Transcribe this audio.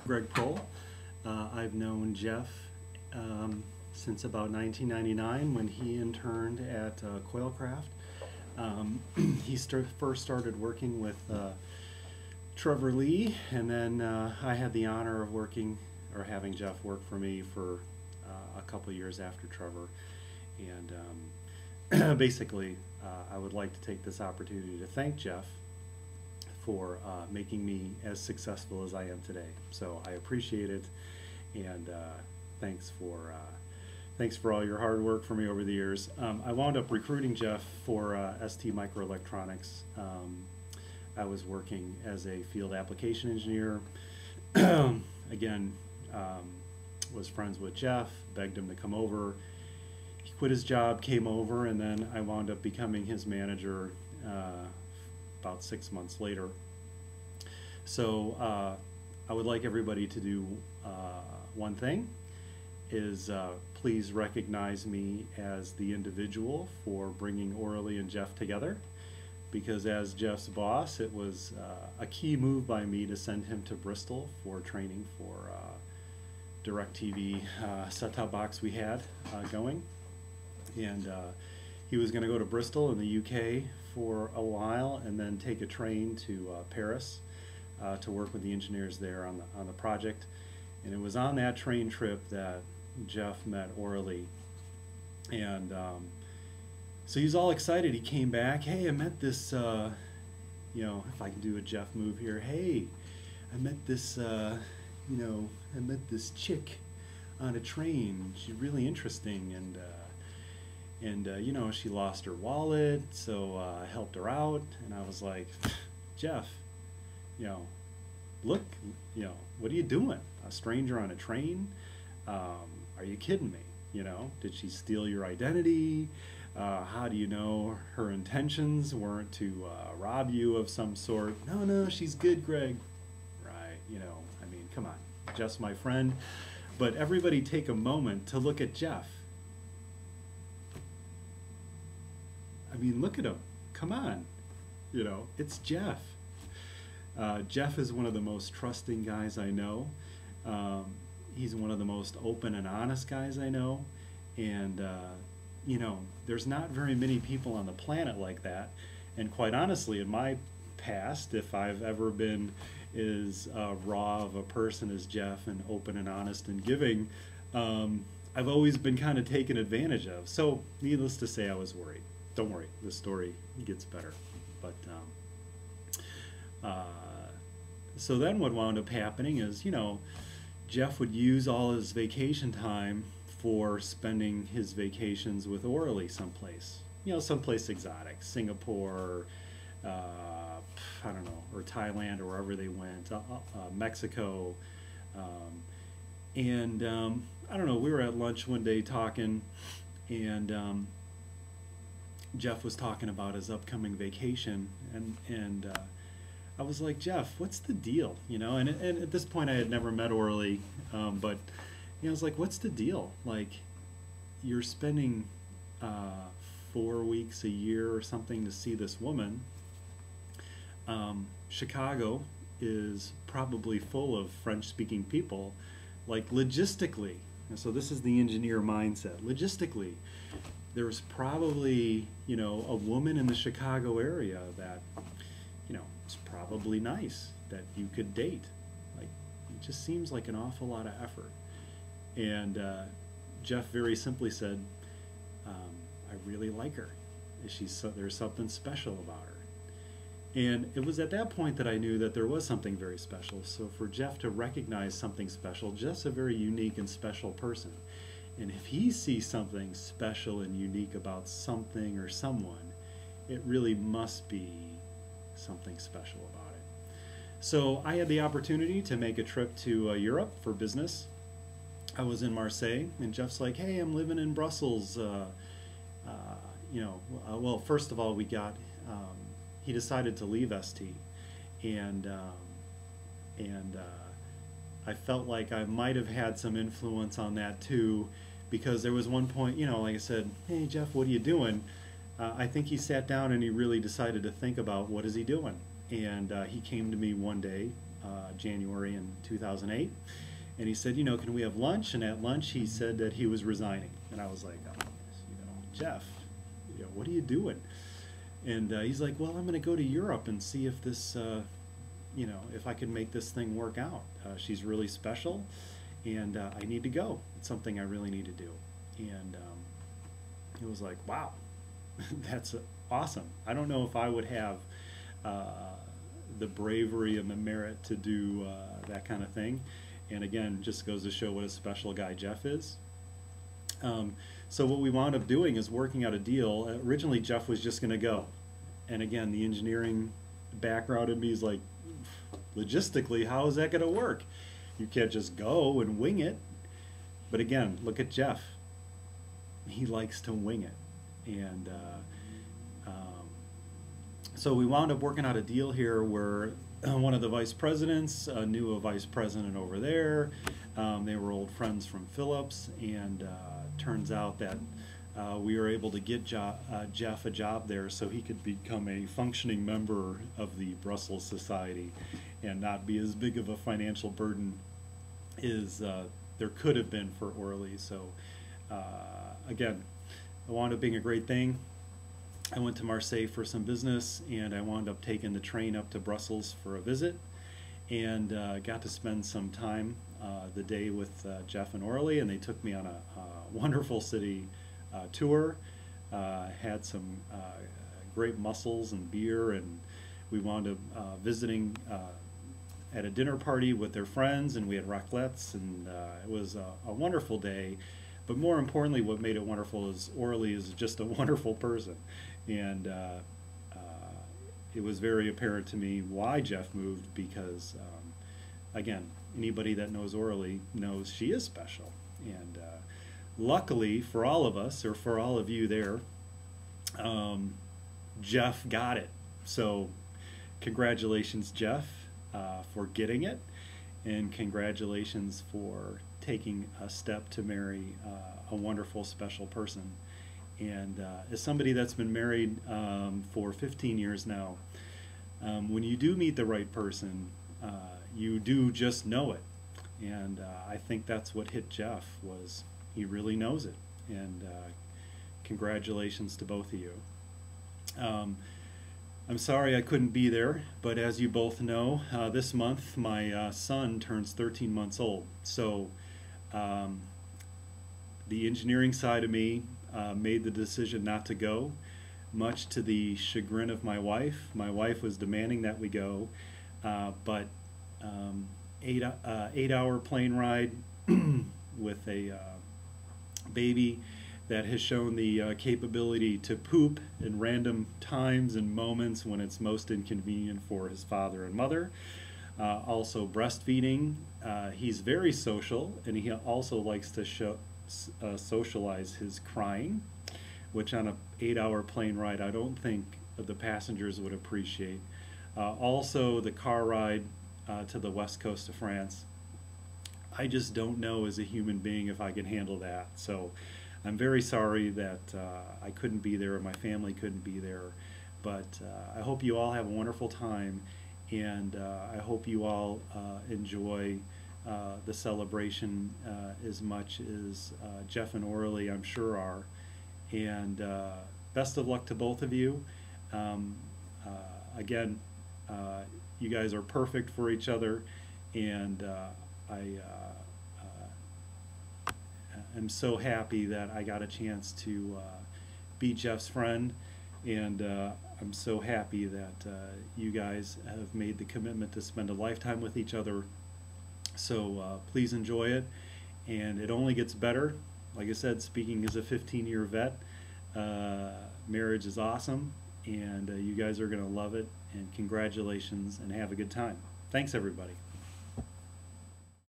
Greg Prohl. I've known Jeff since about 1999 when he interned at Coilcraft. He first started working with Trevor Lee, and then I had the honor of working or having Jeff work for me for a couple years after Trevor. And basically, I would like to take this opportunity to thank Jeff for making me as successful as I am today. So I appreciate it, and thanks for all your hard work for me over the years. I wound up recruiting Jeff for ST Microelectronics. I was working as a field application engineer. Again, was friends with Jeff, begged him to come over. He quit his job, came over, and then I wound up becoming his manager about 6 months later. So I would like everybody to do one thing, is please recognize me as the individual for bringing Orly and Jeff together, because as Jeff's boss, it was a key move by me to send him to Bristol for training for DirecTV set-top box we had going. And he was going to go to Bristol in the UK for a while and then take a train to Paris to work with the engineers there on the project. And it was on that train trip that Jeff met Orly. And so he was all excited. He came back. Hey, I met this, if I can do a Jeff move here. Hey, I met this, I met this chick on a train. She's really interesting. And she lost her wallet, so I helped her out. And I was like, Jeff, look, what are you doing? A stranger on a train? Are you kidding me? Did she steal your identity? How do you know her intentions weren't to rob you of some sort? No, she's good, Greg. Right, come on, Jeff's my friend. But everybody take a moment to look at Jeff. Look at him. Come on. It's Jeff. Jeff is one of the most trusting guys I know. He's one of the most open and honest guys I know. And, there's not very many people on the planet like that. And quite honestly, in my past, if I've ever been as raw of a person as Jeff and open and honest and giving, I've always been kind of taken advantage of. So, needless to say, I was worried. Don't worry, the story gets better. But so then what wound up happening is, Jeff would use all his vacation time for spending his vacations with Orly someplace. Someplace exotic, Singapore, I don't know, or Thailand, or wherever they went, Mexico. And I don't know, we were at lunch one day talking, and Jeff was talking about his upcoming vacation, and I was like, Jeff, what's the deal? And at this point I had never met Orly, but I was like, what's the deal? Like, you're spending 4 weeks a year or something to see this woman. Chicago is probably full of French-speaking people. Like, logistically, and so this is the engineer mindset, logistically, there's probably, a woman in the Chicago area that, it's probably nice that you could date. Like, it just seems like an awful lot of effort. And Jeff very simply said, I really like her. There's something special about her. And it was at that point that I knew that there was something very special. So for Jeff to recognize something special, Jeff's a very unique and special person. And if he sees something special and unique about something or someone, it really must be something special about it. So I had the opportunity to make a trip to Europe for business. I was in Marseille, and Jeff's like, hey, I'm living in Brussels. Well, first of all, he decided to leave ST, and I felt like I might have had some influence on that too, because there was one point, like I said, hey, Jeff, what are you doing? I think he sat down and he really decided to think about what is he doing. And he came to me one day January in 2008. And he said, can we have lunch? And at lunch he said that he was resigning. And I was like, oh, Jeff, what are you doing? And he's like, well, I'm going to go to Europe and see if this, if I can make this thing work out. She's really special, and I need to go. It's something I really need to do. And it was like, wow, that's awesome. I don't know if I would have the bravery and the merit to do that kind of thing. And again, just goes to show what a special guy Jeff is. So what we wound up doing is working out a deal. Originally, Jeff was just going to go. And again, the engineering background in me is like, logistically, how is that going to work? You can't just go and wing it. But again, look at Jeff. He likes to wing it. And so we wound up working out a deal here where one of the vice presidents knew a vice president over there. They were old friends from Philips, and turns out that we were able to get Jeff a job there so he could become a functioning member of the Brussels Society and not be as big of a financial burden as there could have been for Orly. So again, it wound up being a great thing. I went to Marseille for some business, and I wound up taking the train up to Brussels for a visit, and got to spend some time the day with Jeff and Orly, and they took me on a wonderful city tour. Had some great mussels and beer, and we wound up visiting at a dinner party with their friends, and we had raclettes, and it was a wonderful day. But more importantly, what made it wonderful is Orly is just a wonderful person. And it was very apparent to me why Jeff moved, because, again, anybody that knows Orly knows she is special. And luckily for all of us, or for all of you there, Jeff got it. So congratulations, Jeff, for getting it. And congratulations for taking a step to marry a wonderful, special person. And as somebody that's been married for 15 years now, when you do meet the right person, you do just know it. And I think that's what hit Jeff, was he really knows it. And congratulations to both of you. I'm sorry I couldn't be there, but as you both know, this month my son turns 13 months old. So the engineering side of me made the decision not to go, much to the chagrin of my wife. My wife was demanding that we go, but 8-hour plane ride with a baby that has shown the capability to poop in random times and moments when it's most inconvenient for his father and mother. Also breastfeeding. He's very social, and he also likes to socialize his crying, which on an 8-hour plane ride I don't think the passengers would appreciate. Also the car ride to the west coast of France. I just don't know as a human being if I can handle that. So I'm very sorry that I couldn't be there, or my family couldn't be there. But I hope you all have a wonderful time, and I hope you all enjoy the celebration as much as Jeff and Orly, I'm sure, are. And best of luck to both of you. Again, you guys are perfect for each other, and I am so happy that I got a chance to be Jeff's friend, and I'm so happy that you guys have made the commitment to spend a lifetime with each other. So please enjoy it, and it only gets better. Like I said, speaking as a 15-year vet, marriage is awesome, and you guys are going to love it, and congratulations, and have a good time. Thanks, everybody.